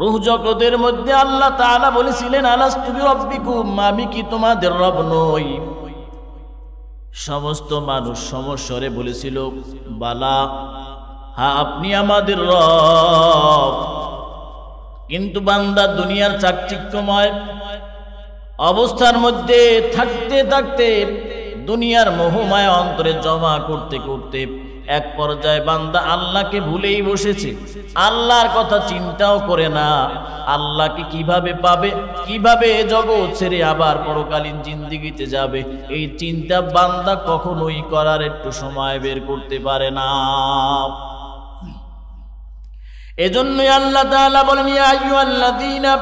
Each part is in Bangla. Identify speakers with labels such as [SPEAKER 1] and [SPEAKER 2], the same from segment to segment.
[SPEAKER 1] রূহ জগতের মধ্যে আল্লাহ তাআলা বলেছিলেন আলাস্তু বিরাব্বিকুম, আমি কি তোমাদের রব নই? সমস্ত মানুষ সমস্বরে বলেছিল বালা, হ্যাঁ আপনি আমাদের রব। কিন্তু বান্দা দুনিয়ার চাকচিক্যময় অবস্থার মধ্যে থাকতে থাকতে দুনিয়ার মোহমায়া অন্তরে জমা করতে করতে এক পর্যায়ে বান্দা আল্লাহকে ভুলেই বসেছে, আল্লাহর কথা চিন্তাও করে না। আল্লাহকে কিভাবে পাবে, কিভাবে জগৎ ছেড়ে আবার পরকালীন জিন্দেগিতে যাবে, এই চিন্তা বান্দা কখনোই করার একটু সময় বের করতে পারে না। এজন্যই আল্লাহ তাআলা বলেন ইয়া আইয়ুহাল্লাযীনা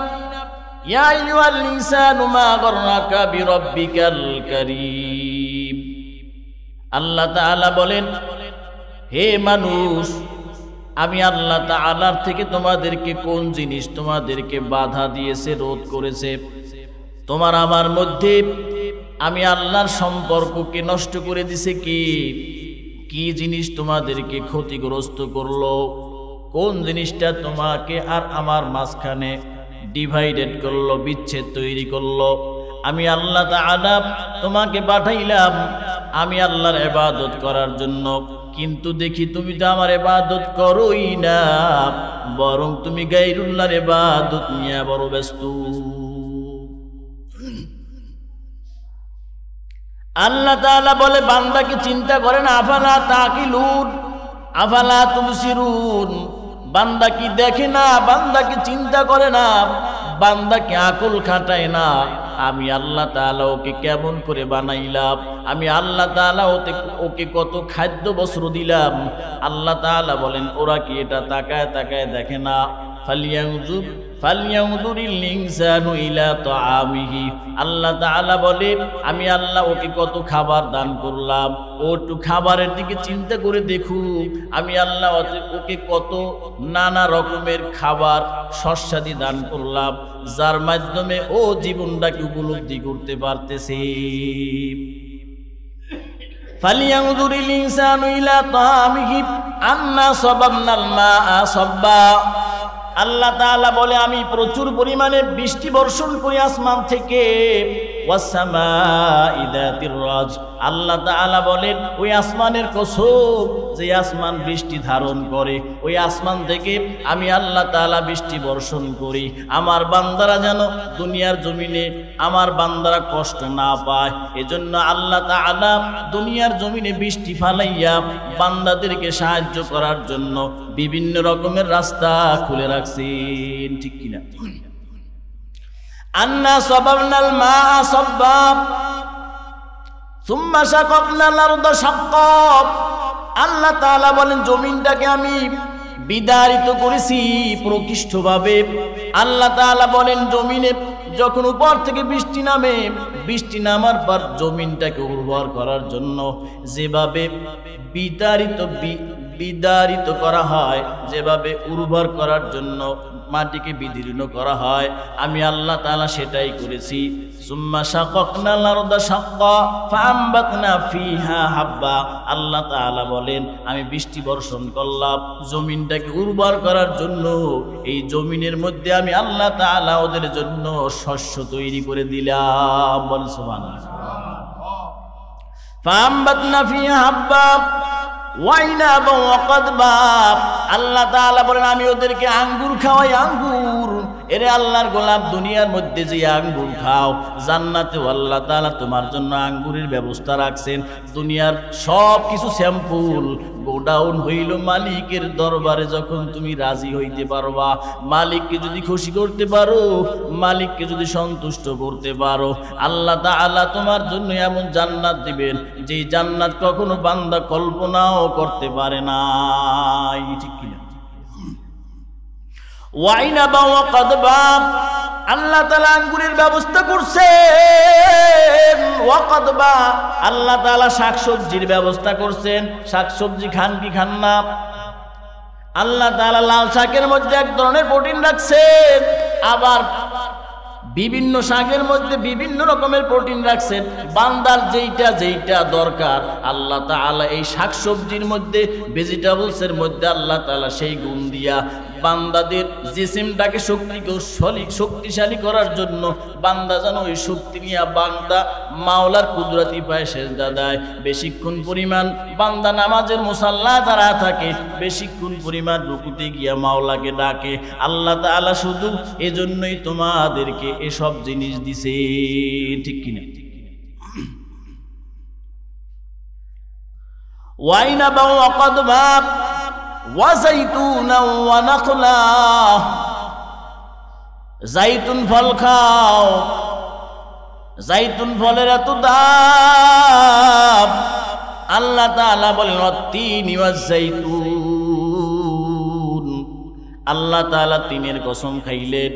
[SPEAKER 1] ইয়া আইয়ুহাল ইনসানু মা গাররাকা বিরাব্বিকাল কারীম। আল্লাহ তাআলা বলেন হে মানুষ, আমি আল্লাহ তাআলার থেকে তোমাদেরকে কোন জিনিস তোমাদেরকে বাধা দিয়েছে, রোধ করেছে? তোমার আমার মধ্যে আমি আল্লাহর সম্পর্ককে নষ্ট করে দিছে কি জিনিস তোমাদেরকে ক্ষতিগ্রস্ত করলো? কোন জিনিসটা তোমাকে আর আমার মাঝখানে ডিভাইডেড করলো, বিচ্ছেদ তৈরি করলো? আমি আল্লাহ তাআলা তোমাকে পাঠাইলাম আমি আল্লাহর ইবাদত করার জন্য, কিন্তু দেখি তুমি তো আমার ইবাদত করোই না, বরং তুমি গায়রুল্লাহর ইবাদত নিয়ে বড় ব্যস্ত। আল্লাহ তাআলা বলে বান্দা কি চিন্তা করে না? আফালা তাকিলুন আফালা তুবসিরুন। বান্দা কি দেখে না? বান্দা কি চিন্তা করে না? বান্দা কি আকল খাটায় না? আমি আল্লাহ তাআলা ওকে কেমন করে বানাইলাম, আমি আল্লাহ তাআলা ওকে কত খাদ্য বস্ত্র দিলাম। আল্লাহ তাআলা বলেন ওরা কি এটা তাকায় তাকায় দেখে না? ফালইয়ানজুরিল ইনসানু ইলা তাআমিহি। আল্লাহ তাআলা বলে আমি আল্লাহ ওকে কত খাবার দান করলাম, ও একটু খাবারের দিকে চিন্তা করে দেখুক। আমি আল্লাহ ওকে কত নানা রকমের খাবার শস্যাদি দান করলাম, যার মাধ্যমে ও জীবনটাকে উপলব্ধি করতে পারতেছে। ফালইয়ানজুরিল ইনসানু ইলা তাআমিহি আন্না সাবাবনাল মাআ সাব্বা। আল্লাহ তাআলা বলে আমি প্রচুর পরিমাণে বৃষ্টি বর্ষণ করি আসমান থেকে। ওয়াসসামাই যাতির রাজ। আল্লাহ তাআলা বলেন ওই আসমানের কসম যে আসমান বৃষ্টি ধারণ করে, ওই আসমান থেকে আমি আল্লাহ তাআলা বৃষ্টি বর্ষণ করি। আমার বান্দারা যেন দুনিয়ার জমিনে আমার বান্দারা কষ্ট না পায়, এজন্য আল্লাহ তাআলা দুনিয়ার জমিনে বৃষ্টি ফালাইয়া বান্দাদেরকে সাহায্য করার জন্য বিভিন্ন রকমের রাস্তা খুলে রাখছেন, ঠিক কিনা? আন্না সাবাবনাল মাআ সাব্বা সুম্মা শাকাকনাল আরদা শাক্কা। আল্লাহ তাআলা বলেন জমিনটাকে আমি বিদারিত করেছি প্রকৃষ্টভাবে। আল্লাহ তাআলা বলেন জমিনে যখন উপর থেকে বৃষ্টি নামে, বৃষ্টি নামার পর জমিনটাকে উর্বর করার জন্য যেভাবে বিদারিত করা হয়, যেভাবে উর্বর করার জন্য মাটিকে বিদীর্ণ করা হয়, আমি আল্লাহ তাআলা সেটাই করেছি। সুম্মা শাকাকনাল আরদা শাক্কা ফাআমবাতনা ফিহা হাব্বা। আল্লাহ তাআলা বলেন আমি বৃষ্টি বর্ষণ করলাম জমিনটাকে উর্বর করার জন্য। এই জমিনের মধ্যে আমি আল্লাহ তাআলা ওদের জন্য শস্য তৈরি করে দিলাম। বল সুবহানাল্লাহ। ফাআমবাতনা ফিহা হাব্বা ওয়াইনাবা ওয়াকাদবা। আল্লাহ তাআলা বলেন আমি ওদেরকে আঙ্গুর খাওয়াই, আঙ্গুর। এরে আল্লাহর গোলাপ, দুনিয়ার মধ্যে যে আঙ্গুর খাও, জান্নাতেও আল্লাহ তাআলা তোমার জন্য আঙ্গুরের ব্যবস্থা রাখছেন। দুনিয়ার সব কিছু স্যাম্পল গোডাউন হইল মালিকের দরবারে। যখন তুমি রাজি হইতে পারবা, মালিককে যদি খুশি করতে পারো, মালিককে যদি সন্তুষ্ট করতে পারো, আল্লাহ তাআলা তোমার জন্য এমন জান্নাত দিবেন যে জান্নাত কখনো বান্দা কল্পনাও করতে পারে না, ঠিক কিনা? ওয়াইনাবা ওয়াকাদবা। আল্লাহ তাআলা আঙ্গুরের ব্যবস্থা করছেন। ওয়াকাদবা আল্লাহ তাআলা শাকসবজির ব্যবস্থা করছেন। শাকসবজি খান কি খান না? আল্লাহ তাআলা লাল শাকের মধ্যে এক ধরনের প্রোটিন রাখছেন, আবার বিভিন্ন শাকের মধ্যে বিভিন্ন রকমের প্রোটিন রাখছেন। বান্দার যেইটা দরকার আল্লাহ তাআলা এই শাকসবজির মধ্যে, ভেজিটেবলসের মধ্যে আল্লাহ তাআলা সেই গুণ দিয়া বান্দাদের জিসিমটাকে শক্তিশালী করার জন্য বান্দা যেন ওই শক্তি নিয়ে বান্দা মাওলার কুদরতি পায়ে সেজদা দেয়। বেশিক্ষণ পরিমাণ বান্দা নামাজের মুসাল্লায় দাঁড়ায় থাকে, বেশিক্ষণ পরিমাণ রুকুতে গিয়া মাওলাকে ডাকে। আল্লাহ তাআলা শুধু এজন্যই তোমাদেরকে এসব জিনিস দিছে, ঠিক কিনা? ওয়াইনাবা ওয়া কদবা ওয়া যাইতুনা ওয়া নাখলা, যাইতুন ফল খাও, যাইতুন ফলের এত দাম। আল্লাহ তাআলা বলেন ওয়াত্তিনি ওয়াজ যাইতুন, আল্লাহ তাআলা তিনের কসম খাইলেন,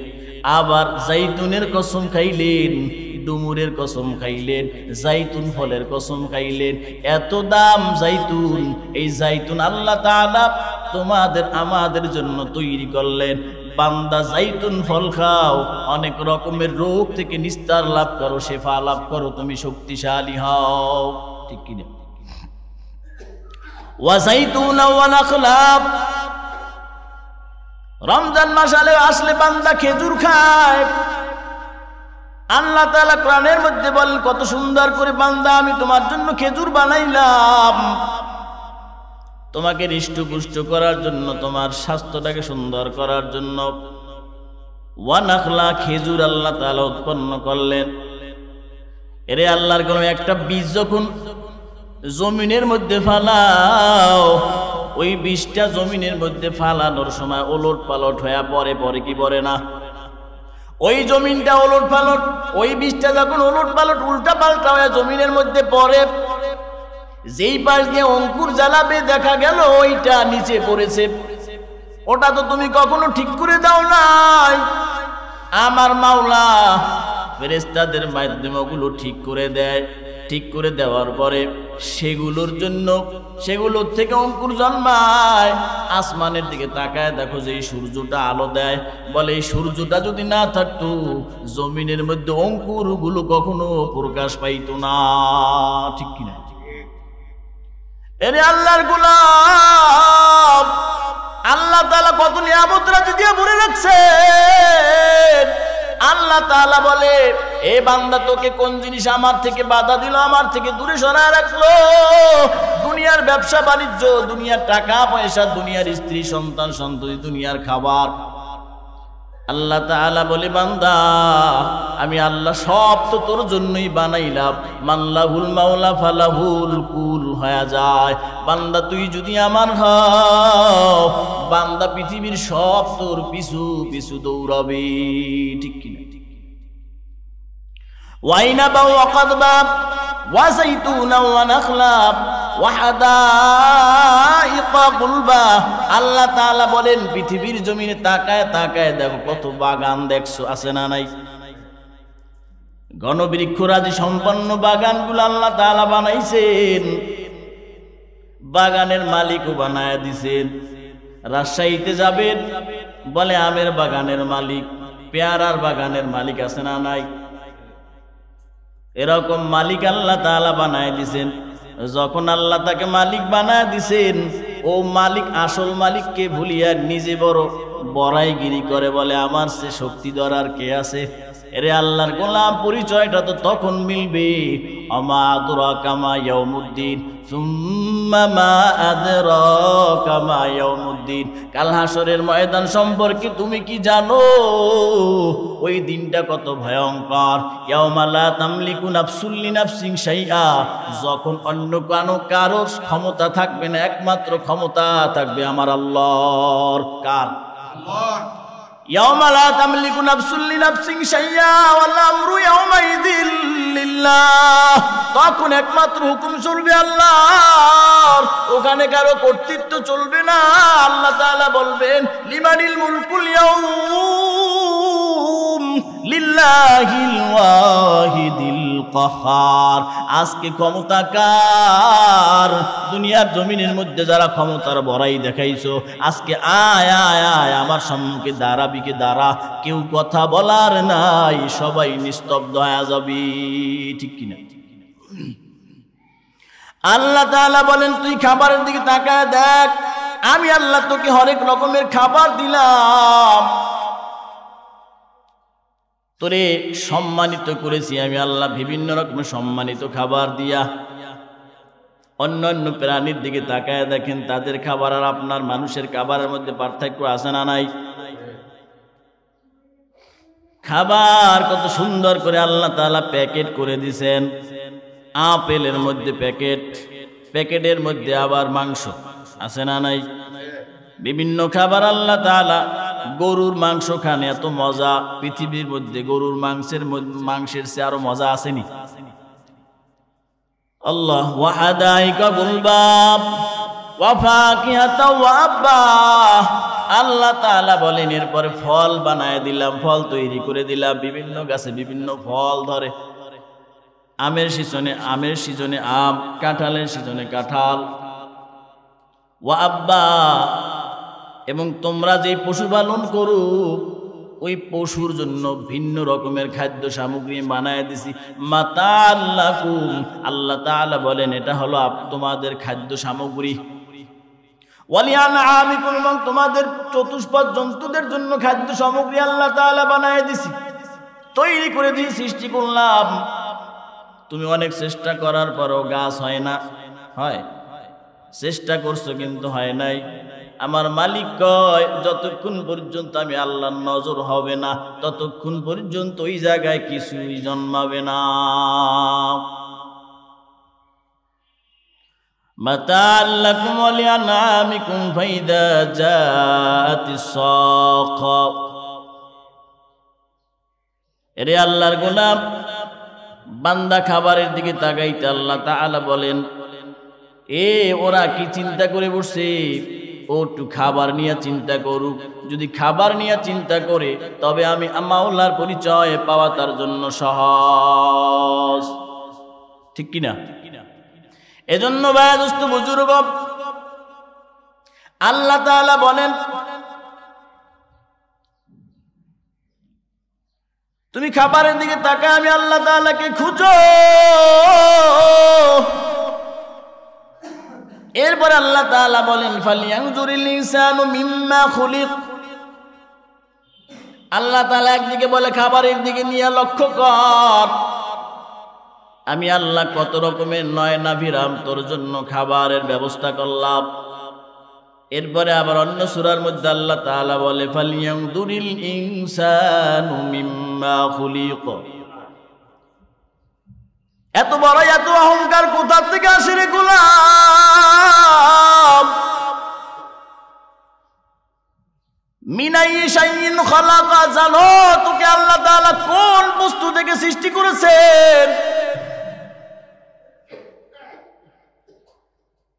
[SPEAKER 1] আবার যাইতুনের কসম খাইলেন, ডুমুরের কসম খাইলেন, যাইতুন ফলের কসম খাইলেন। এত দাম যাইতুন, এই যাইতুন আল্লাহ তাআলা তোমাদের আমাদের জন্য তৈরি করলেন। বান্দা যাইতুন ফল খাও, অনেক রকমের রোগ থেকে নিস্তার লাভ করো, শেফা লাভ করো, তুমি শক্তিশালী হও, ঠিক কিনা? ওয়া যাইতুনা ওয়া নাখলা, রমজান মাস আসলে বান্দা খেজুর খায়। আল্লাহ তাআলা কোরআনের মধ্যে বলেন কত সুন্দর করে, বান্দা আমি তোমার জন্য খেজুর বানাইলাম, তোমাকে হৃষ্টপুষ্ট করার জন্য, তোমার স্বাস্থ্যটাকে সুন্দর করার জন্য। ওয়া নাখলা, খেজুর আল্লাহ তাআলা উৎপন্ন করলেন। এরে আল্লাহর কোন একটা বীজ যখন জমিনের মধ্যে ফালাও, ওই বীজটা জমিনের মধ্যে ফালানোর সময় ওলট পালট হয়ে পরে কি পরে না? ওই জমিনটা ওলট পালট, ওই বীজটা যখন ওলট পালট উল্টা পাল্টা হয়ে জমিনের মধ্যে পড়ে, যেই পাশ দিয়ে অঙ্কুর জ্বালাবে দেখা গেল ওইটা নিচে পড়েছে। ওটা তো তুমি কখনো ঠিক করে দাও নাই, আমার মাওলা ফেরেশতাদের মাধ্যমে ওগুলো ঠিক করে দেয়। ঠিক করে দেওয়ার পরে সেগুলোর জন্য, সেগুলোর থেকে অঙ্কুর জন্মায়। আসমানের দিকে তাকায় দেখো যে এই সূর্যটা আলো দেয়, বলে এই সূর্যটা যদি না থাকতো জমিনের মধ্যে অঙ্কুরগুলো কখনো প্রকাশ পাইতো না, ঠিক কিনা? এরে আল্লাহর গোলাম, আল্লাহ তাআলা কত নিয়ামত রাজি দিয়ে ভরে রাখছেন। আল্লাহ তাআলা বলে এ বান্দা তোকে কোন জিনিস আমার থেকে বাধা দিল, আমার থেকে দূরে সরায় রাখলো? দুনিয়ার ব্যবসা বাণিজ্য, দুনিয়ার টাকা পয়সা, দুনিয়ার স্ত্রী সন্তান সন্ততি, দুনিয়ার খাবার। আল্লাহ তাআলা বলে বান্দা আমি আল্লাহ সব তো তোর জন্যই বানাইলাম। মাল্লাহুল মাওলা ফালাহুল কুল হয়ে যায়। বান্দা তুই যদি আমার হও, বান্দা পৃথিবীর সব তোর পিছু পিছু দৌড়াবে, ঠিক কিনা? ওয়াইনাবা ওয়া কদবা ওয়া যাইতুনা ওয়া নাখলা ওয়া হাদাইকা গুলবা। আল্লাহ তাআলা বলেন পৃথিবীর জমিনে তাকায় তাকায় দেখো কত বাগান দেখছো, আছে না নাই? ঘনবৃক্ষরাজি সম্পন্ন বাগানগুলো আল্লাহ তাআলা বানাইছেন, বাগানের মালিকও বানায় দিছেন। রাজশাহীতে যাবেন, বলে আমের বাগানের মালিক, পেয়ারার বাগানের মালিক, আছে না নাই? এরকম মালিক আল্লাহ তাআলা বানায় দিছেন। যখন আল্লাহ তাকে মালিক বানায় দিছেন, ও মালিক আসল মালিককে ভুলিয়া নিজে বড় বড়াইগিরি করে, বলে আমার সে শক্তিধর আর কে আছে? এরে আল্লাহর গোলাম, পরিচয়টা তো তখন মিলবে। আমা আদরাকা মা ইয়াউমুদ্দিন সুম্মা মা আদরাকা মা ইয়াউমুদ্দিন। কাল হাসরের ময়দান সম্পর্কে তুমি কি জানো? ওই দিনটা কত ভয়ঙ্কর। ইয়াউমা লা তামলিকু নাফসুল লিনাফসিন শাইআ, যখন অন্য কারো ক্ষমতা থাকবে না, একমাত্র ক্ষমতা থাকবে আমার আল্লাহর। কার? আল্লাহর। ইয়াউমা লা তামলিকু নাফসুল লিনাফসিন শাইআ ওয়াল আমরু ইয়াউমাইযিন লিল্লাহ। তখন একমাত্র হুকুম চলবে আল্লাহর, ওখানে কারো কর্তৃত্ব চলবে না। আল্লাহ তাআলা বলবেন লিমানিল মুলকুল ইয়াউম লিল্লাহিল ওয়াহিদিল কাহার। আজকে ক্ষমতা কার? দুনিয়ার জমিনের মধ্যে যারা ক্ষমতার বড়াই দেখাইছো, আজকে আয় আয় আয় আমার সম্মুখে দাঁড়াবি, কে দাঁড়া, কেউ কথা বলার নাই, সবাই নিস্তব্ধ হয়ে যাবি, ঠিক কিনা? আল্লাহ তাআলা বলেন তুই খাবারের দিকে তাকায় দেখ, আমি আল্লাহ তোকে হরেক রকমের খাবার দিলাম, তোরে সম্মানিত করেছি আমি আল্লাহ বিভিন্ন রকমের সম্মানিত খাবার দিয়া। অন্যান্য প্রাণীর দিকে তাকায় দেখেন, তাদের খাবার আর আপনার মানুষের খাবারের মধ্যে পার্থক্য আছে না নাই? খাবার কত সুন্দর করে আল্লাহ তাআলা প্যাকেট করে দিয়েছেন। আপেলের মধ্যে প্যাকেট, প্যাকেটের মধ্যে আবার মাংস আছে না নাই? বিভিন্ন খাবার আল্লাহ তাআলা, গরুর মাংস খান এত মজা, পৃথিবীর মধ্যে গরুর মাংসের চেয়ে আরো মজা আসেনি? আল্লাহ ওয়াহাদাইকা গুলবাব ওয়া ফাকিহাতা ওয়া আব্বা, আল্লাহ তাআলা বলেন এরপরে ফল বানায় দিলাম, ফল তৈরি করে দিলাম, বিভিন্ন গাছে বিভিন্ন ফল ধরে। আমের সিজনে আম, কাঁঠালের সিজনে কাঁঠাল। ওয়া আব্বা, এবং তোমরা যে পশু পালন করো ওই পশুর জন্য ভিন্ন রকমের খাদ্য সামগ্রী বানায় দিছি। মাতাআল লাকুম, আল্লাহ তাআলা বলেন এটা হলো তোমাদের খাদ্য সামগ্রী। ওয়ালিআনআমিকুম, এবং তোমাদের চতুষ্পদ জন্তুদের জন্য খাদ্য সামগ্রী আল্লাহ তাআলা বানায় দিছি, তৈরি করে দিয়ে সৃষ্টি করলাম। তুমি অনেক চেষ্টা করার পরও গাছ হয় না, হয়? চেষ্টা করছো কিন্তু হয় নাই। আমার মালিক কয় যতক্ষণ পর্যন্ত আমি আল্লাহর নজর হবে না ততক্ষণ পর্যন্ত ওই জায়গায় কিছুই জন্মাবে না। মাতাআল লাকুম ওয়া লিআনআমিকুম ফাইদা জাআতিস সাখ। এরে আল্লাহর গোলাম, বান্দা খাবারের দিকে তাকাইতে আল্লাহ তাআলা বলেন ওরা কি চিন্তা করে বসছে, ও একটু খাবার নিয়ে চিন্তা করুক। যদি খাবার নিয়ে চিন্তা করে তবে আমি মাওলার পরিচয় পাওয়া তার জন্য সহজ, ঠিক কিনা? এজন্য ভাই দোস্ত বুজুর্গ, আল্লাহ তাআলা বলেন তুমি খাবারের দিকে তাকায় আমি আল্লাহ তাআলাকে খুঁজো। এরপর আল্লাহ তাআলা বলেন ফালিয়ানজুরিল ইনসানু মিম্মা খুলিক। আল্লাহ তাআলা একদিকে বলে খাবারের দিকে নিয়ে লক্ষ্য কর, আমি আল্লাহ কত রকমের নয়নাভিরাম তোর জন্য খাবারের ব্যবস্থা করলাম। এরপরে আবার অন্য সূরার মধ্যে আল্লাহ তাআলা বলে ফালিয়ানজুরিল ইনসানু মিম্মা খুলিক। এত বড় এত অহংকার কোথা থেকে আসে রে গোলাম? মিনাই শাইইন খালাকা, জানো তোকে আল্লাহ তাআলা কোন বস্তু থেকে সৃষ্টি করেছেন?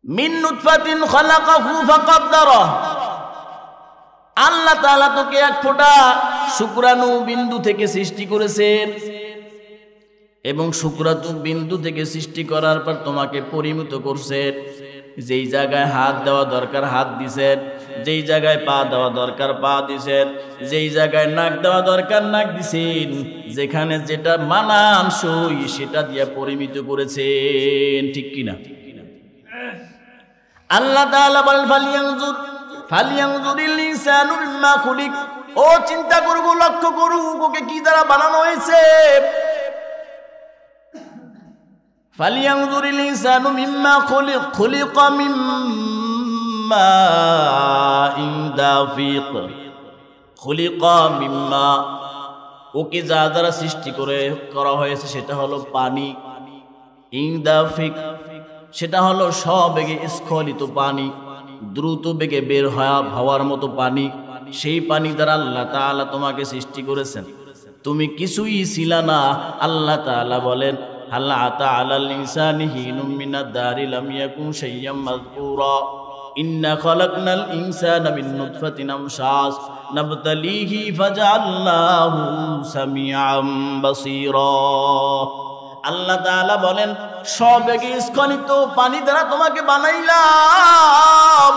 [SPEAKER 1] মিন নুতফাতিন খালাকাহু ফাকাদ্দারা, আল্লাহ তাআলা তোকে এক ফোঁটা শুক্রাণু বিন্দু থেকে সৃষ্টি করেছেন এবং শুক্রাণু বিন্দু থেকে সৃষ্টি করার পর তোমাকে পরিমিত করছেন। যেই জায়গায় হাত দেওয়া দরকার হাত দিছেন, যেই জায়গায় পা দেওয়া দরকার পা দিছেন, যেই জায়গায় নাক দেওয়া দরকার নাক দিছেন, যেখানে যেটা মানানসই সেটা দিয়ে পরিমিত করেছেন, ঠিক কিনা? আল্লাহ তাআলা বলেন ফালিয়ানজুরিল ইনসানু মিম্মা খুলিক। ও চিন্তা করুক, লক্ষ্য করুক ওকে কি দ্বারা বানানো হয়েছে। ফালিয়ানজুরিল ইনসানু মিম্মা খুলিক, খুলিকা মিম্মা দাফিক, খুলিকা মিম্মা, ওকে যা দ্বারা সৃষ্টি করা হয়েছে সেটা হলো পানি। ইনদাফিক সেটা হলো সবেগে স্খলিত পানি, দ্রুত বেগে বের হওয়ার মতো পানি। সেই পানি দ্বারা আল্লাহ তাআলা তোমাকে সৃষ্টি করেছেন, তুমি কিছুই ছিলা না। আল্লাহ তাআলা বলেন হাল আতা আলাল ইনসানি হিনুম মিনাদ দারি লাম ইয়াকুন শাইয়্যাম মাযকুরা ইন্না খালাকনাল ইনসানা মিন নুতফাতিন আমশাজ নাবতালিহি ফাজআলনাহু সামিআম বাসীরা। আল্লাহ তাআলা বলেন সবেগে স্খলিত পানি দ্বারা তোমাকে বানাইলাম।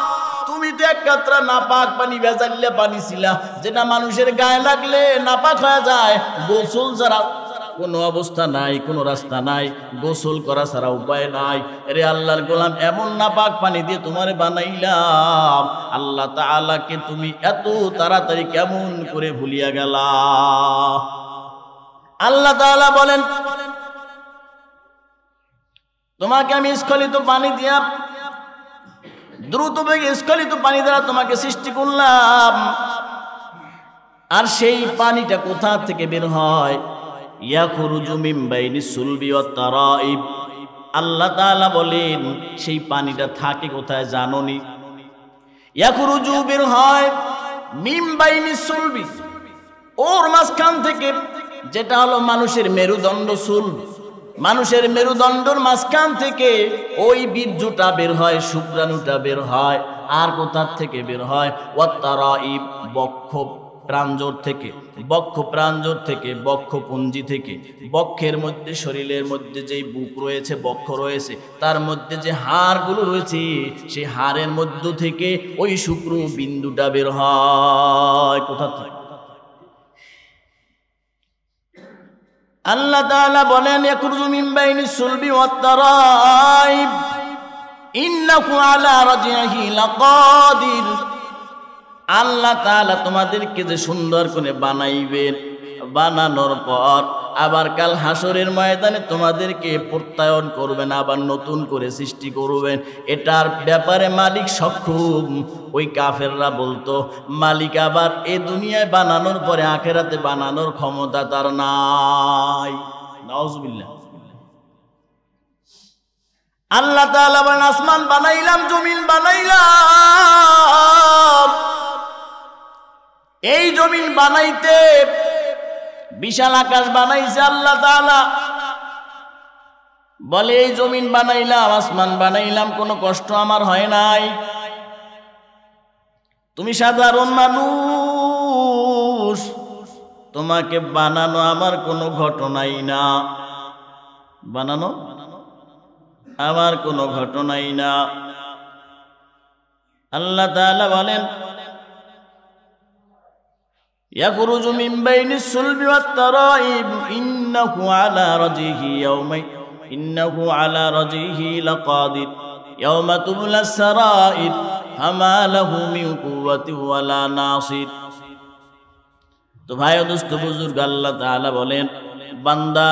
[SPEAKER 1] তুমি তো এক কাতরা নাপাক পানি, ভেজাল্লা পানি ছিলা, যেটা মানুষের গায়ে লাগলে নাপাক হয়ে যায়। গোসল যারা কোনো অবস্থা নাই, কোনো রাস্তা নাই, গোসল করা ছাড়া উপায় নাই। রে আল্লাহর গোলাম, এমন নাপাক পানি দিয়ে তোমারে বানাইলাম, আল্লাহ তাআলাকে তুমি এত তাড়াতাড়ি কেমন করে ভুলিয়া গেলা? আল্লাহ তাআলা বলেন, তোমাকে আমি স্খলিত পানি দিয়া, দ্রুত বেগে স্খলিত পানি দ্বারা তোমাকে সৃষ্টি করলাম। আর সেই পানিটা কোথা থেকে বের হয়? ইয়াখরুজু মিন বাইনিস সুলবি ওয়াত তারাইব। আল্লাহ তাআলা বলেন, সেই পানিটা থাকে কোথায় জানোনি? ইয়াখরুজু, বের হয়, মিন বাইনিস সুলবি, ওর মাঝখান থেকে, যেটা হলো মানুষের মেরুদণ্ড সুলব, মানুষের মেরুদণ্ডর মাঝখান থেকে ওই বীর্যটা বের হয়, শুক্রাণুটা বের হয়। আর কোথার থেকে বের হয়? ওয়াত তারাইব, বক্ষ প্রাঞ্জর থেকে, বক্ষ প্রাঞ্জর থেকে, বক্ষপুঞ্জি থেকে। বক্ষের মধ্যে, শরীরের মধ্যে যেই বুক রয়েছে, বক্ষ রয়েছে, তার মধ্যে যে হাড়গুলো রয়েছে, সেই হাড়ের মধ্য থেকে ওই শুক্র বিন্দুটা বের হয়। কোথা থেকে? আল্লাহ তাআলা বলেন, ইয়াখরুজু মিন বাইনিস সুলবি ওয়াত তারাইব ইন্নাহু আলা রাজইহি লাকাদির। আল্লাহ তাআলা তোমাদেরকে যে সুন্দর করে বানাইবেন, বানানোর পর আবার কাল হাসরের ময়দানে তোমাদেরকে প্রত্যায়ন করবেন, আবার নতুন করে সৃষ্টি করবেন, এটার ব্যাপারে মালিক সক্ষম। ওই কাফেররা বলতো, মালিক আবার এ দুনিয়ায় বানানোর পরে আখেরাতে বানানোর ক্ষমতা তার নাই। নাউজুবিল্লাহ। আল্লাহ তাআলা বলেন, আসমান বানাইলাম, জমিন বানাইলাম। এই জমিন বানাইতে বিশাল আকাশ বানাইছে আল্লাহ তাআলা। বলে, এই জমিন বানাইলাম, আসমান বানাইলাম, কোনো কষ্ট আমার হয় নাই। তুমি সাধারণ মানুষ, তোমাকে বানানো আমার কোনো ঘটনাই না, বানানো আমার কোনো ঘটনাই না। আল্লাহ তাআলা বলেন, ইয়াখরুজু মিন বাইনিস সুলবি ওয়াত তারাইব ইন্নাহু আলা রাজিহি লাকাদির ইয়াওমা তুবলাস সারাইর ফামা লাহু মিন কুওয়াতি ওয়ালা নাসির। তো ভাই ও দোস্ত বুজুর্গ, আল্লাহ তাআলা বলেন, বান্দা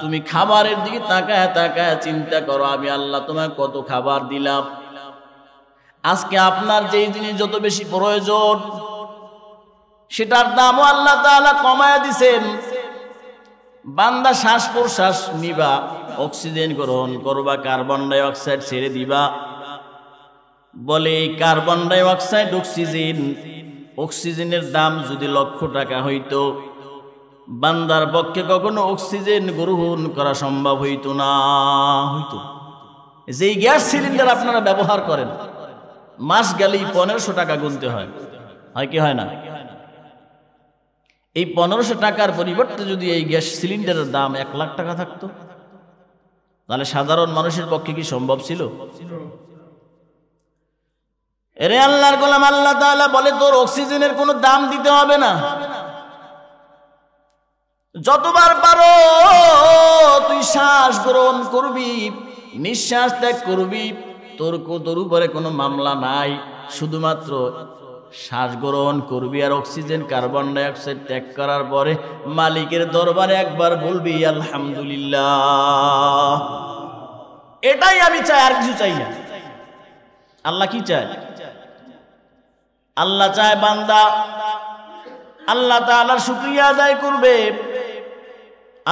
[SPEAKER 1] তুমি খাবারের দিকে তাকায় তাকায় চিন্তা করো, আমি আল্লাহ তোমায় কত খাবার দিলাম। আজকে আপনার যেই জিনিস যত বেশি প্রয়োজন, সেটার দামও আল্লাহ তাআলা কমায়া দিছেন। বান্দা শ্বাস প্রশ্বাস নিবা, অক্সিজেন গ্রহণ করবা, কার্বন ডাই অক্সাইড ছেড়ে দিবা। বলে, এই কার্বন ডাই অক্সাইড, অক্সিজেনের দাম যদি লক্ষ টাকা হইতো, বান্দার পক্ষে কখনো অক্সিজেন গ্রহণ করা সম্ভব হইতো না। যেই গ্যাস সিলিন্ডার আপনারা ব্যবহার করেন, মাস গেলেই 1500 টাকা গুনতে হয়, হয় কি হয় না? এই 1500 টাকার পরিবর্তে যদি এই গ্যাস সিলিন্ডারের দাম 1 লাখ টাকা থাকতো, তাহলে সাধারণ মানুষের পক্ষে কি সম্ভব ছিল? এরে আল্লাহর গোলাম, আল্লাহ তাআলা বলে, তোর অক্সিজেনের কোনো দাম দিতে হবে না। যতবার পারো তুই শ্বাস গ্রহণ করবি, নিঃশ্বাস ত্যাগ করবি, তোর উপরে কোনো মামলা নাই। শুধুমাত্র শ্বাস গ্রহণ করবি আর অক্সিজেন, কার্বন ডাই অক্সাইড ত্যাগ করার পরে মালিকের দরবারে একবার বলবি আলহামদুলিল্লাহ। এটাই আমি চাই, আর কিছু চাই না। আল্লাহ কি চায়? আল্লাহ চায় বান্দা আল্লাহ তাআলার শুকরিয়া আদায় করবে,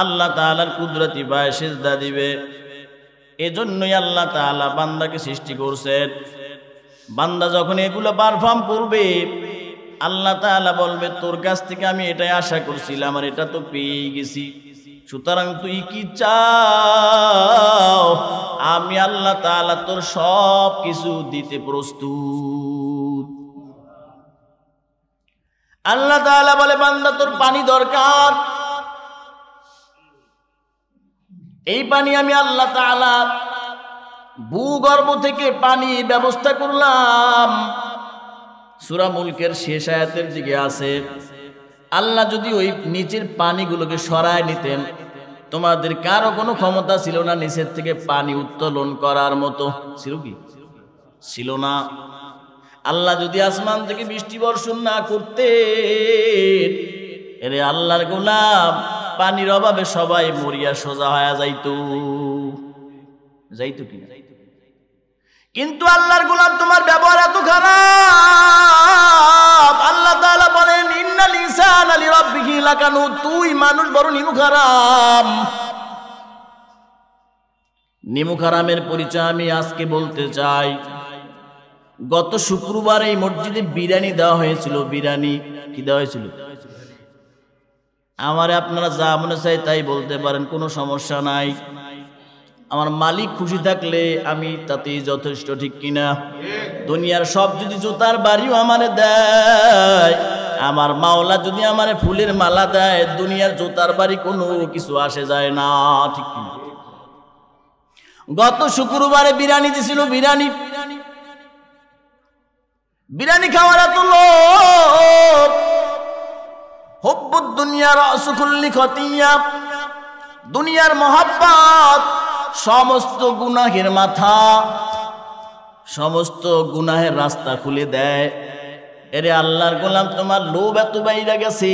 [SPEAKER 1] আল্লাহ তাআলার কুদরতি পায়ে সিজদা দিবে। এজন্যই আল্লাহ তাআলা বান্দাকে সৃষ্টি করছেন। বান্দা যখন এগুলো পারফর্ম করবে, আল্লাহ তাআলা বলবে, তোর কাছ থেকে আমি এটাই আশা করছিলাম, আর এটা তো পেয়ে গেছি। সুতরাং তুই কি চাও? আমি আল্লাহ তাআলা তোর সব কিছু দিতে প্রস্তুত। আল্লাহ তাআলা বলে, বান্দা তোর পানি দরকার, এই পানি আমি আল্লাহ তাআলা ভূগর্ভ থেকে পানি ব্যবস্থা করলাম। সূরা মুলকের শেষ আয়াতের দিকে আছে, আল্লাহ যদি ওই নিচের পানিগুলোকে সরায় নিতেন, তোমাদের কারো কোনো ক্ষমতা ছিল না নিচের থেকে পানি উত্তোলন করার মতো, ছিল কি? ছিল না। আল্লাহ যদি আসমান থেকে বৃষ্টি বর্ষণ না করতেন, এরে আল্লাহর গোলাম, পানির অভাবে সবাই মরিয়া সোজা হয়ে যাইতো কি? কিন্তু আল্লাহর গোলাম তোমার ব্যবহার এত খারাপ। আল্লাহ তাআলা বলেন ইন্নাল ইনসানা লিরাব্বিহি লাকানুত, তুই মানুষ বড় নিমুখারাম। নিমুখারামের পরিচয় আমি আজকে বলতে চাই। গত শুক্রবার এই মসজিদে বিরিয়ানি দেওয়া হয়েছিল। বিরিয়ানি কি দেওয়া হয়েছিল? আমারে আপনারা যা মনে চাই তাই বলতে পারেন, কোনো সমস্যা নাই। আমার মালিক খুশি থাকলে আমি তাতেই যথেষ্ট, ঠিক কিনা? দুনিয়ার সব যদি জুতার বাড়িও আমারে দেয়, আমার মাওলা যদি আমারে ফুলের মালা দেয়, দুনিয়ার জুতার বাড়ি কোনো কিছু আসে যায় না, ঠিক কিনা? গত শুক্রবারে বিরিয়ানি দিছিল। বিরিয়ানি খাওয়ার এত লোক। হুব্বুদ দুনিয়া রাসু কুল্লি খতিয়া, দুনিয়ার মহাব্বত সমস্ত গুনাহের মাথা, সমস্ত গুনাহের রাস্তা খুলে দেয়। এরে আল্লাহর গোলাম, তোমার লোভ এত বাইরে গেছে,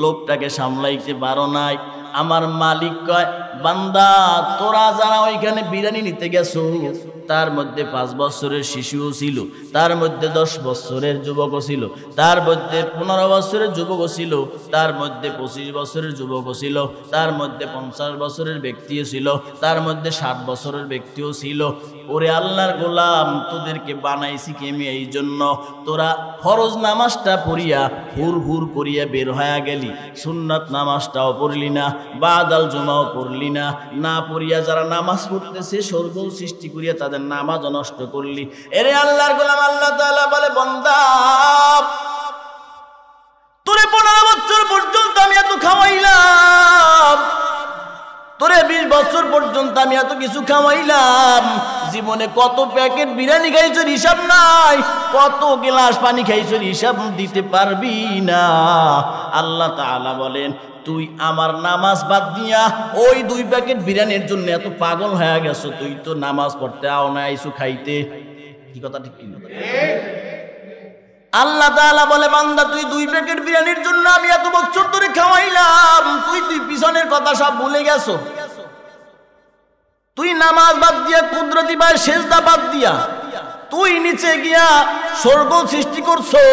[SPEAKER 1] লোভটাকে সামলাইতে পারো নাই। আমার মালিক কয়, বান্দা তোরা যারা ওইখানে বিরিয়ানি নিতে গেছো, তার মধ্যে 5 বছরের শিশুও ছিল, তার মধ্যে 10 বছরের যুবকও ছিল, তার মধ্যে 15 বছরের যুবকও ছিল, তার মধ্যে 25 বছরের যুবকও ছিল, তার মধ্যে 50 বছরের ব্যক্তিও ছিল, তার মধ্যে 60 বছরের ব্যক্তিও ছিল। ওরে আল্লাহর গোলাম, তোদেরকে বানাইছি কি আমি এই জন্য? তোরা ফরজ নামাজটা পড়িয়া হুর হুর করিয়া বের হয়ে গেলি, সুন্নাত নামাজটাও পড়লি না, বাদাল জুমাও পড়লি না, না পড়িয়া যারা নামাজ পড়তেছে সরগোল সৃষ্টি করিয়া তাদের নামাজ নষ্ট করলি। এরে আল্লাহর গোলাম, আল্লাহ তাআলা বলে, বান্দা তোরে 15 বছর পর্যন্ত আমি এত খাওয়াইলাম, তোরে 20 বছর পর্যন্ত আমি এত কিছু খাওয়াইলাম, জীবনে কত প্যাকেট বিরিয়ানি খাইছর হিসাব নাই, কত গ্লাস পানি খাইছর হিসাব দিতে পারবি না। আল্লাহ তাআলা বলেন, তুই আমার নামাজ বাদ দিয়া ওই 2 প্যাকেট বিরিয়ানির জন্য এত পাগল হয়ে গেছো, তুই তো নামাজ পড়তে আও না, আইসু খাইতে। কি কথা ঠিক কি? আল্লাহ তাআলা বলে, বান্দা তুই 2 প্যাকেট বিরিয়ানির জন্য আমি এত বছর ধরে খাওয়াইলাম, তুই পিছনের কথা সব ভুলে গেছো। তুই নামাজ বাদ দিয়া, কুদরতি ভাই সেজদা বাদ দিয়া তুই নিচে গিয়া স্বর্গ সৃষ্টি করছো।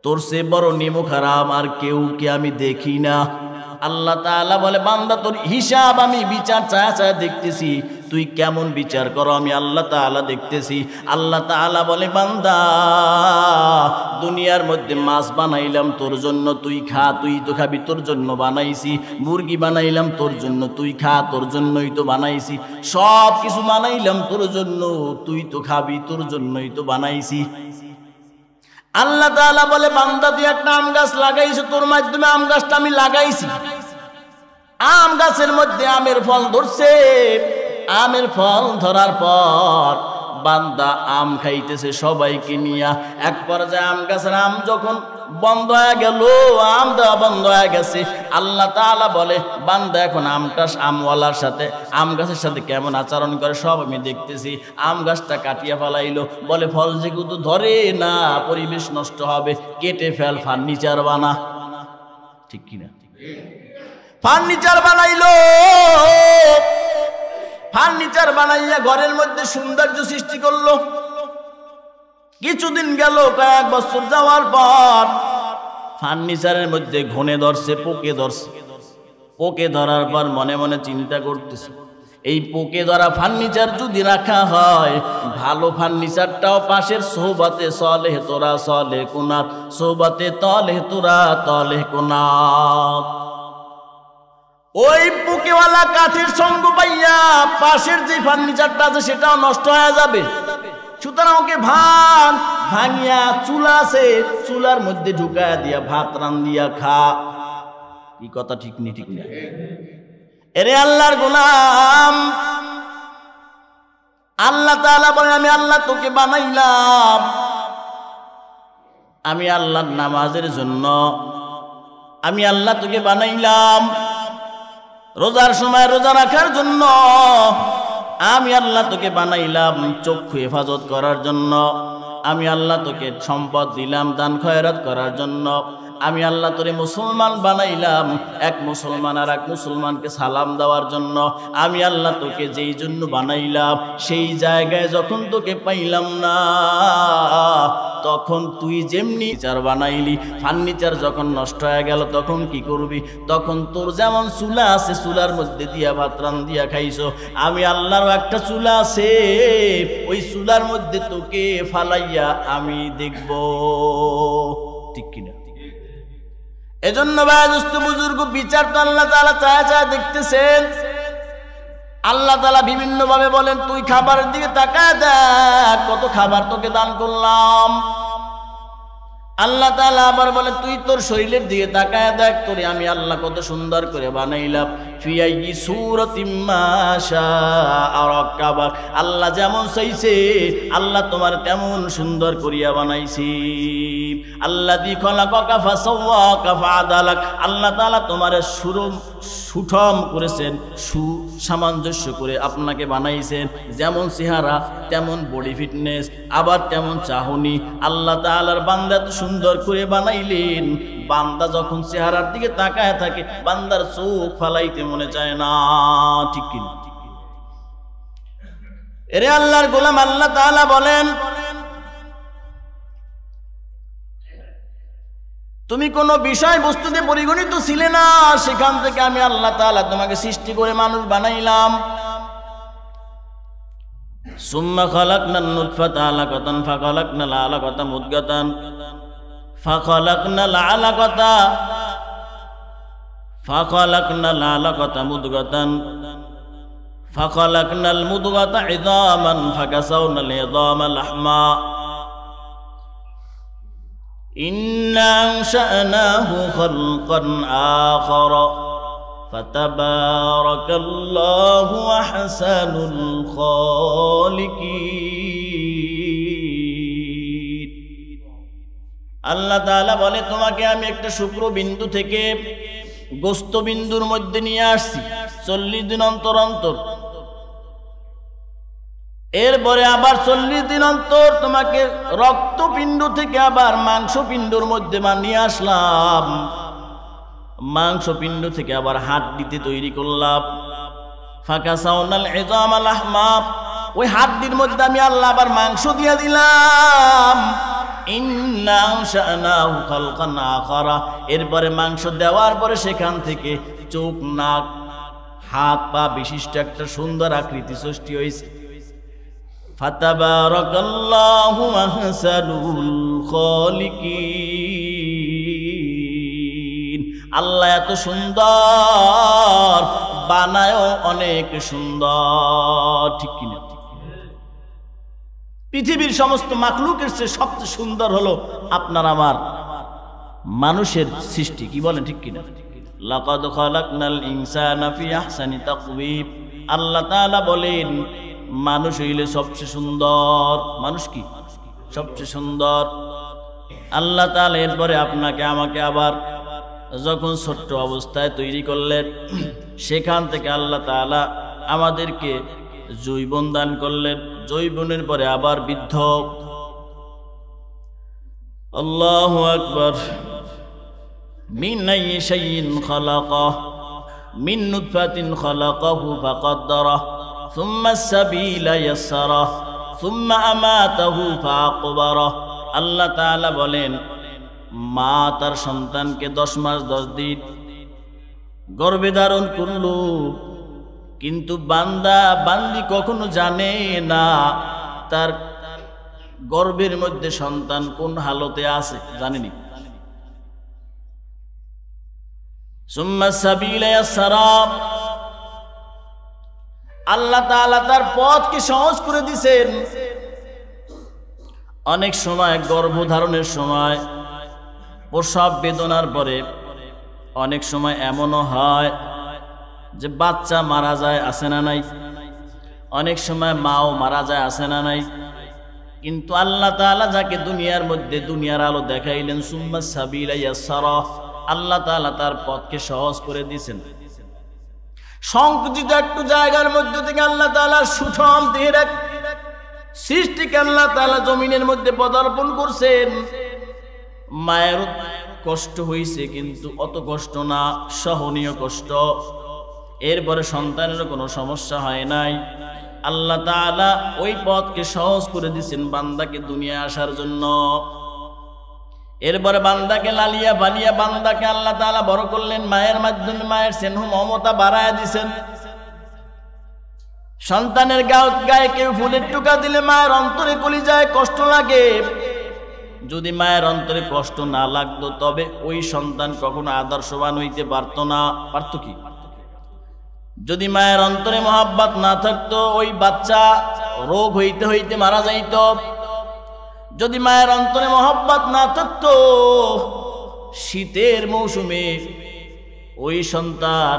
[SPEAKER 1] তোর সে বড় নিমুখারাম আর কেউ কে আমি দেখি না। আল্লাহ তাআলা বলে, বান্দা তোর হিসাব আমি বিচার চায়া দেখতেছি, তুই কেমন বিচার করো আমি আল্লাহ তাআলা দেখতেছি। আল্লাহ তাআলা বলে, বান্দা দুনিয়ার মধ্যে মাছ বানাইলাম তোর জন্য, তুই খা, তুই তো খাবি, তোর জন্য বানাইছি। মুরগি বানাইলাম তোর জন্য, তুই খা, তোর জন্যই তো বানাইছি। সব কিছু বানাইলাম তোর জন্য, তুই তো খাবি, তোর জন্যই তো বানাইছি। আল্লাহ তাআলা বলে, বান্দা তুই একটা আম গাছ লাগাইছো, তোর মাধ্যমে আম গাছটা আমি লাগাইছি। আম গাছের মধ্যে আমের ফল ধরছে, আমের ফল ধরার পর বান্দা আম খাইতেছে সবাইকে নিয়া। এক পর্যায়ে আম গাছের আম যখন বন্ধ হয়ে গেল, আম দেওয়া বন্ধ হয়ে গেছে, আল্লাহ তাআলা বলে, বান্দা এখন আমটা আমওয়ালার সাথে, আম গাছের সাথে কেমন আচরণ করে সব আমি দেখতেছি। আম গাছটা কাটিয়া ফেলাইলো, বলে ফল যেগুলো ধরে না, পরিবেশ নষ্ট হবে, কেটে ফেল, ফার্নিচার বানা। ঠিক কিনা? ফার্নিচার বানাইলো, ফার্নিচার বানাইয়া ঘরের মধ্যে সৌন্দর্য সৃষ্টি করলো। কিছুদিন গেল, কয়েক বছর যাওয়ার পর ফার্নিচারের মধ্যে ঘনে ধরছে, পোকে ধরছে। পোকে ধরার পর মনে মনে চিন্তা করতেছে, এই পোকে ধরা ফার্নিচার যদি রাখা হয়, ভালো ফার্নিচারটাও পাশের সোহবাতে সলেহ তোরা সলেহ কুনাত, সোহবাতে তলেহ তোরা তলেহ কুনাত। ওই পোকেওয়ালা কাঠের সঙ্গ পাইয়া পাশের যে ফার্নিচারটা আছে সেটাও নষ্ট হয়ে যাবে। সুতরাং ওকে ভাঙিয়া চুলা আছে, চুলার মধ্যে ঢুকায়া দিয়া ভাত রান্ধিয়া খা। কি কথা ঠিক নি? ঠিক না? এরে আল্লাহর গোলাম, আল্লাহ তাআলা বলে, আমি আল্লাহ তোকে বানাইলাম, আমি আল্লাহর নামাজের জন্য, আমি আল্লাহ তোকে বানাইলাম রোজার সময় রোজা রাখার জন্য, আমি আল্লাহ তোকে বানাইলাম চক্ষু হেফাজত করার জন্য, আমি আল্লাহ তোকে সম্পদ দিলাম দান খয়রাত করার জন্য, আমি আল্লাহ তোরে মুসলমান বানাইলাম এক মুসলমান আর এক মুসলমানকে সালাম দেওয়ার জন্য, আমি আল্লাহ তোকে যেই জন্য বানাইলাম সেই জায়গায় যখন তোকে পাইলাম না তখন তুই যেমনি ফার্নিচার বানাইলি, ফার্নিচার যখন নষ্ট হয়ে গেল তখন কি করবি? তখন তোর যেমন চুলা আছে চুলার মধ্যে দিয়া ভাত রান্ধিয়া খাইছো, আমি আল্লাহরও একটা চুলা আছে, ওই চুলার মধ্যে তোকে ফালাইয়া আমি দেখব। ঠিক কিনা? এজন্য ভাই দোস্ত বুজুর্গ, বিচার তো আল্লাহ তাআলা চায়া চায়া দেখতেছেন। আল্লাহ তাআলা বিভিন্ন ভাবে বলেন তুই খাবারের দিকে তাকায় দেখ কত খাবার তোকে দান করলাম। আল্লাহ তাআলা আবার বলে তুই তোর শরীরের দিকে তাকায় দেখ তোরে আমি আল্লাহ কত সুন্দর করে বানাইলাম। ফি আইয়ি সূরাতিম মা শাআ রাক্কাবাক, আল্লাহ যেমন চাইছে আল্লাহ তোমার তেমন সুন্দর করিয়া বানাইছি। আল্লাযী খলাকাকা ফাসাওয়াকা ফাআদালাক, আল্লাহ তাআলা তোমারে সুঠম করেছেন, সুসামঞ্জস্য করে আপনাকে বানাইছেন, যেমন চেহারা তেমন বডি ফিটনেস আবার তেমন চাহনি। আল্লাহ তাআলার বান্দা তো সুন্দর করে বানাইলেন, বান্দা যখন চেহারার দিকে তাকায় থাকে বান্দার চোখ ফালাইতে মনে চায় না। ঠিক কিনা? এরে আল্লাহর গোলাম, আল্লাহ তাআলা বলেন তুমি কোনো বিষয় বস্তুতে পরিগণিত ছিলে না, সেখান থেকে আমি আল্লাহ তাআলা তোমাকে সৃষ্টি করে মানুষ বানাইলাম। সুম্মা খালাকনান নুতফাতা আলাকাতান ফাখালাকনাল আলাকাতা মুদগাতান ফাখালাকনাল আলাকাতা মুদগাতান ফাখালাকনাল মুদগাতা ইযামান ফাকাসাওনাল ইযামা লাহমা ইন্না আনশা'নাহু খালকান আখারা ফাতাবারাকাল্লাহু আহসানুল খালিকিন। আল্লাহ তাআলা বলে তোমাকে আমি একটা শুক্রবিন্দু থেকে গোস্তবিন্দুর মধ্যে নিয়ে আসছি 40 দিন অন্তর অন্তর, এরপরে আবার 40 দিন অন্তর তোমাকে রক্তপিণ্ড থেকে আবার মাংসপিণ্ডর মধ্যে বানিয়ে আসলাম, মাংসপিণ্ড থেকে আবার হাড্ডিতে তৈরি করলাম। ফাকাসাওনাল ইযামা লাহমা, ওই হাড্ডির মধ্যে আমি আল্লাহ আবার মাংস দিয়ে দিলাম। ইন্না আনশা'নাহু খালকান আখারা, এরপরে মাংস দেওয়ার পরে সেখান থেকে চোখ নাক হাত পা বিশিষ্ট একটা সুন্দর আকৃতি সৃষ্টি হয়েছে। ফাতাবারাকাল্লাহু আহসানুল খালিকিন, আল্লাহ এত সুন্দর বানায়, অনেক সুন্দর। ঠিক কিনা? পৃথিবীর সমস্ত মাখলুকের চেয়ে সবচেয়ে সুন্দর হলো আপনার আমার মানুষের সৃষ্টি। কি বলেন? ঠিক কিনা? লাকাদ খালাকনাল ইনসানা ফি আহসানি তাকওয়িম, আল্লাহ তাআলা বলেন মানুষ হইলে সবচেয়ে সুন্দর। মানুষ কি? সবচেয়ে সুন্দর। আল্লাহ তাআলা এরপরে আপনাকে আমাকে আবার যখন ছোট্ট অবস্থায় তৈরি করলেন, সেখান থেকে আল্লাহ তাআলা আমাদেরকে যৌবন দান করলেন, যৌবনের পরে আবার বৃদ্ধ। আল্লাহু আকবার। মিন আইয়ি শাইইন খালাকাহু মিন নুতফাতিন খালাকাহু ফাকাদ্দারাহু সুম্মা আস-সাবিলা ইয়াসসারাহু সুম্মা আমাতাহু ফাআকবারাহু। আল্লাহ তাআলা বলেন মা তার সন্তানকে 10 মাস 10 দিন গর্ভে ধারণ করল, কিন্তু বান্দি কখনো জানে না তার গর্ভের মধ্যে সন্তান কোন হালতে আছে, জানেনি। সুম্মা আস-সাবিলা ইয়াসসারাহু, আল্লাহ তাআলা তার পথকে সহজ করে দিয়েছেন। অনেক সময় গর্ভধারণের সময় প্রসব বেদনার পরে অনেক সময় এমনও হয় যে বাচ্চা মারা যায়, আছে না নাই? অনেক সময় মাও মারা যায়, আছে না নাই? কিন্তু আল্লাহ তাআলা যাকে দুনিয়ার মধ্যে দুনিয়ার আলো দেখাইলেন, সুম্মা আস-সাবিলা ইয়াসসারাহু, আল্লাহ তাআলা তার পথকে সহজ করে দিয়েছেন। সংকুচিত একটু জায়গার মধ্যে থেকে আল্লাহ তাআলা সুষম দেহের এক সৃষ্টিকে আল্লাহ তাআলা জমিনের মধ্যে পদার্পণ করছেন। মায়ের কষ্ট হয়েছে, কিন্তু অত কষ্ট না, সহনীয় কষ্ট। এরপরে সন্তানের কোনো সমস্যা হয় নাই। আল্লাহ তাআলা ওই পথকে সহজ করে দিয়েছেন বান্দাকে দুনিয়া আসার জন্য। এরপরে বান্দাকে লালিয়া বালিয়া বান্দাকে আল্লাহ তাআলা বড় করলেন মায়ের মাধ্যমে। মায়ের স্নেহ মমতা বাড়ায়া দিয়েছেন। সন্তানের গায়ে কেউ ফুলের টুকা দিলে মায়ের অন্তরে কলিজায় কষ্ট লাগে। যদি মায়ের অন্তরে কষ্ট না লাগতো তবে ওই সন্তান কখনো আদর্শবান হইতে পারতো না। পারতো কি? যদি মায়ের অন্তরে মহব্বত না থাকতো ওই বাচ্চা রোগ হইতে হইতে মারা যাইত। যদি মায়ের অন্তরে মহব্বত না থাকতো শীতের মৌসুমে ওই সন্তান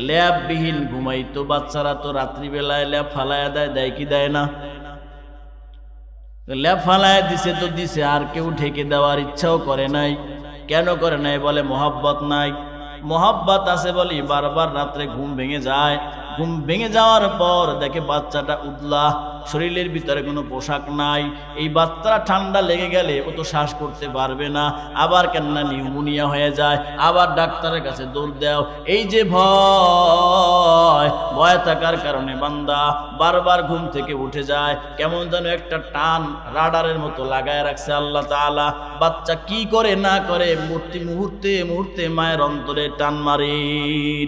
[SPEAKER 1] ল্যাববিহীন ঘুমাইতো। বাচ্চারা তো রাত্রিবেলায় ল্যাব ফালায়া দেয় কি দেয় না? ল্যাব ফালায়া দিছে তো দিছে, আর কেউ ঢেকে দেওয়ার ইচ্ছাও করে নাই। কেন করে নাই? বলে মহব্বত নাই। মহব্বত আছে বলি বারবার রাত্রে ঘুম ভেঙে যায়। ঘুম ভেঙে যাওয়ার পর দেখে বাচ্চাটা উতলা, শরীরের ভিতরে কোনো পোশাক নাই। এই বাচ্চারা ঠান্ডা লেগে গেলে ও তো শ্বাস করতে পারবে না, আবার কেননা নিউমোনিয়া হয়ে যায়, আবার ডাক্তারের কাছে দৌড় দাও। এই যে ভয় থাকার কারণে বান্দা বারবার ঘুম থেকে উঠে যায়। কেমন যেন একটা টান রাডারের মতো লাগায় রাখছে আল্লাহ তাআলা। বাচ্চা কি করে না করে মুহূর্তে মুহূর্তে মায়ের অন্তরে টান মারে।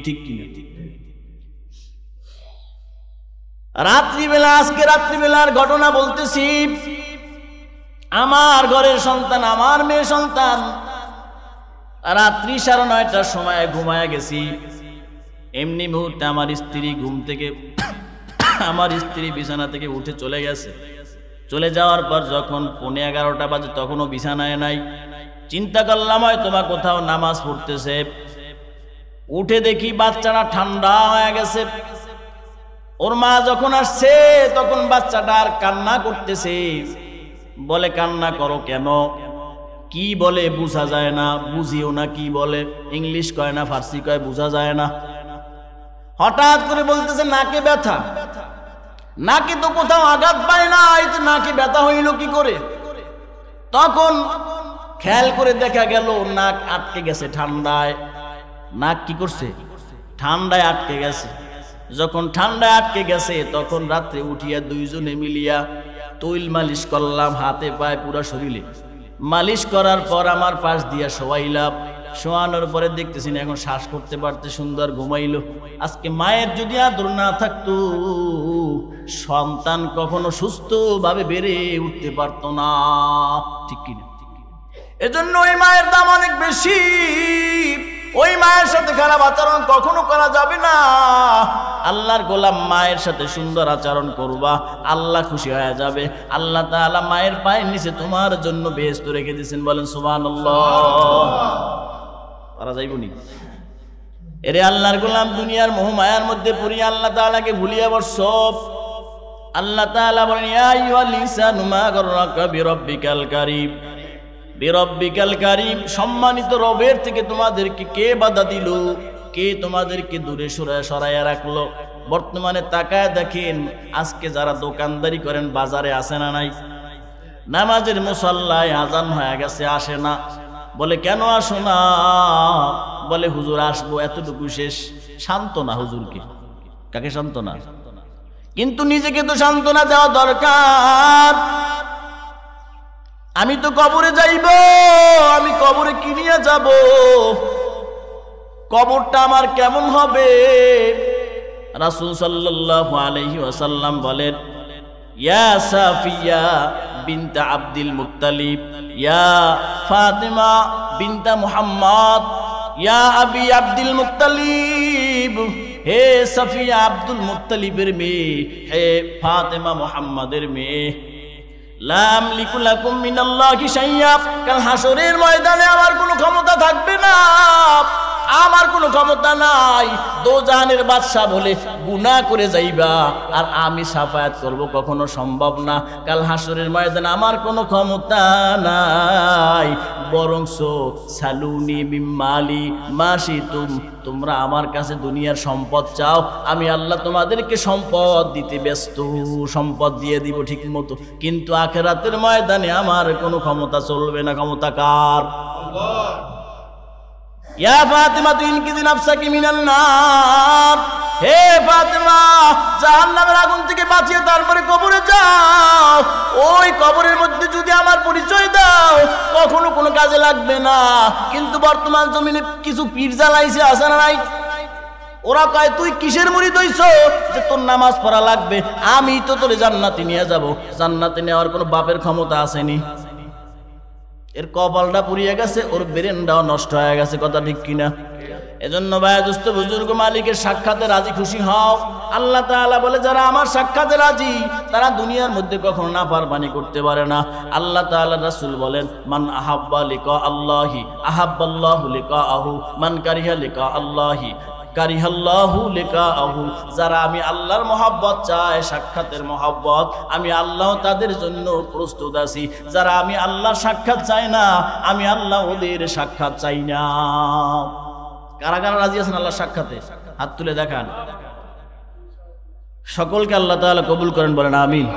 [SPEAKER 1] ঠিক কিনা? রাত্রিবেলা, আজকে রাত্রিবেলার ঘটনা বলতেছি। আমার ঘরের সন্তান, আমার মেয়ে সন্তান রাত্রি 9:30টার সময় ঘুমায়া গেছি। এমনি মুহূর্তে আমার স্ত্রী ঘুম থেকে আমার স্ত্রী বিছানা থেকে উঠে চলে গেছে। চলে যাওয়ার পর যখন 11:15 বাজে তখনও বিছানায় নাই। চিন্তা করলাম হয়তো বা কোথাও নামাজ পড়তেছে। উঠে দেখি বাচ্চাটা ঠান্ডা হয়ে গেছে। ওর মা যখন আসছে তখন বাচ্চাটা আর কান্না করতেছে। বলে কান্না করো কেন? কি বলে বুঝা যায় না, বুঝিও না কি বলে। ইংলিশ কয় না, ফার্সি কয়, বুঝা যায় না। হঠাৎ করে বলতেছে নাকে ব্যথা। নাকে তো কোথাও আঘাত পায় না, এই তো নাকে ব্যথা হইল কি করে? তখন খেয়াল করে দেখা গেল নাক আটকে গেছে ঠান্ডায়। নাক কি করছে? ঠান্ডায় আটকে গেছে। যখন ঠান্ডায় আটকে গেছে তখন রাত্রে উঠিয়া দুইজনে মিলিয়া তৈল মালিশ করলাম হাতে পায়ে পুরা শরীরে। মালিশ করার পর আমার পাশ দিয়া শোয়াইলাম। শোয়ানোর পরে দেখতেছি না এখন শ্বাস করতে পারতে, সুন্দর ঘুমাইল। আজকে মায়ের যদি আদর না থাকতো সন্তান কখনো সুস্থভাবে বেড়ে উঠতে পারতো না। ঠিক কিনা? এজন্য ওই মায়ের দাম অনেক বেশি। ওই মায়ের সাথে খারাপ আচরণ কখনো করা যাবে না। আল্লাহর গোলাম মায়ের সাথে সুন্দর আচরণ করবা, আল্লাহ খুশি হয়ে যাবে। আল্লাহ তাআলা মায়ের পায়ের নিচে তোমার জন্য বেহেশত রেখে দিয়েছেন। বলেন সুবহানাল্লাহ। পারা যাইবনি? এরে আল্লাহর গোলাম দুনিয়ার মোহ মায়ার মধ্যে পড়িয়া আল্লাহ তাআলাকে ভুলিয়া বসছো। আল্লাহ তাআলা বলেন ইয়া আইয়ুহাল ইনসানু মা গাররাকা বিরাব্বিকাল কারীম। বিরব্বিকাল কারীম, সম্মানিত রবের থেকে তোমাদেরকে কে বাধা দিল? কে তোমাদেরকে দূরে সরাইয়া রাখলো? বর্তমানে তাকায় দেখেন আজকে যারা দোকানদারি করেন বাজারে আসে না নাই? নামাজের মুসাল্লায় আজান হয়ে গেছে, আসে না। বলে কেন আসো না? বলে হুজুর আসবো, এতটুকু শেষ। সান্ত্বনা হুজুরকে। কাকে সান্ত্বনা? কিন্তু নিজেকে তো সান্ত্বনা দেওয়া দরকার। আমি তো কবরে যাইব, আমি কবরে কি নিয়ে যাব? কবরটা আমার কেমন হবে? রাসূল সাল্লাল্লাহু আলাইহি ওয়াসাল্লাম বলেন ইয়া সাফিয়া বিনতে আব্দুল মুত্তালিব, ইয়া ফাতিমা বিনতে মুহাম্মদ, ইয়া আবি আব্দুল মুত্তালিব। হে সাফিয়া আব্দুল মুত্তালিবের মেয়ে, হে ফাতিমা মুহাম্মাদের মেয়ে, লা আমলিকু লাকুম মিনাল্লাহি শাইয়্যা। কাল হাসরের ময়দানে আমার কোনো ক্ষমতা থাকবে না। আমার কোনো ক্ষমতা নাই, দোজাহানের বাদশা বলে গুনাহ করে যাইবা আর আমি শাফায়াত করব কখনো সম্ভব না। কাল হাসরের ময়দানে আমার কোনো ক্ষমতা নাই, বরংস সালুনি মিম্মালি মাশিতুম, তোমরা আমার কাছে দুনিয়ার সম্পদ চাও, আমি আল্লাহ তোমাদেরকে সম্পদ দিতে ব্যস্ত, সম্পদ দিয়ে দিব ঠিক মতো, কিন্তু আখিরাতের ময়দানে আমার কোনো ক্ষমতা চলবে না। ক্ষমতা কার? ইয়া ফাতিমা ইনকিজি নাফসাকি মিনান নার, হে ফাতিমা জাহান্নামের আগুন থেকে বাঁচিয়ে তারপরে কবরে যাও। ওই কবরের মধ্যে যদি আমার পরিচয় দাও কখনো কোনো কাজে লাগবে না, কিন্তু বর্তমান জমিনে কিছু পীর জ্বালাইছে, আছে না নাই? ওরা কয় তুই কিসের মুরিদ হইছো যে তোর নামাজ পড়া লাগবে? আমি তো তোরে জান্নাতে নিয়ে যাব। জান্নাতে নেওয়ার কোনো বাপের ক্ষমতা আসেনি। এর কপালটা পুড়িয়ে গেছে, ওর ব্রেনটাও নষ্ট হয়ে গেছে। কথা ঠিক কিনা? এজন্য ভাই দোস্ত বুজুর্গ, মালিকের সাক্ষাতে রাজি খুশি হও। আল্লাহ তাআলা বলে যারা আমার সাক্ষাতে রাজি তারা দুনিয়ার মধ্যে কখনো নাফরমানি করতে পারে না। আল্লাহ তাআলা রাসূল বলেন, মান আহাব্বা লিকা আল্লাহি আহাব্বাল্লাহু লিকাআহু, মান কারিহা লিকা আল্লাহি কারিহাল্লাহু লিকাআহু। যারা আমি আল্লাহর মহব্বত চায়, সাক্ষাতের মহব্বত, আমি আল্লাহ তাদের জন্য প্রস্তুত আছি। যারা আমি আল্লাহর সাক্ষাৎ চাই না, আমি আল্লাহ ওদের সাক্ষাৎ চাই না। কারা কারা রাজি আছেন আল্লাহর সাক্ষাতে? হাত তুলে দেখান। সকলকে আল্লাহ তাআলা কবুল করেন, বলেন আমিন।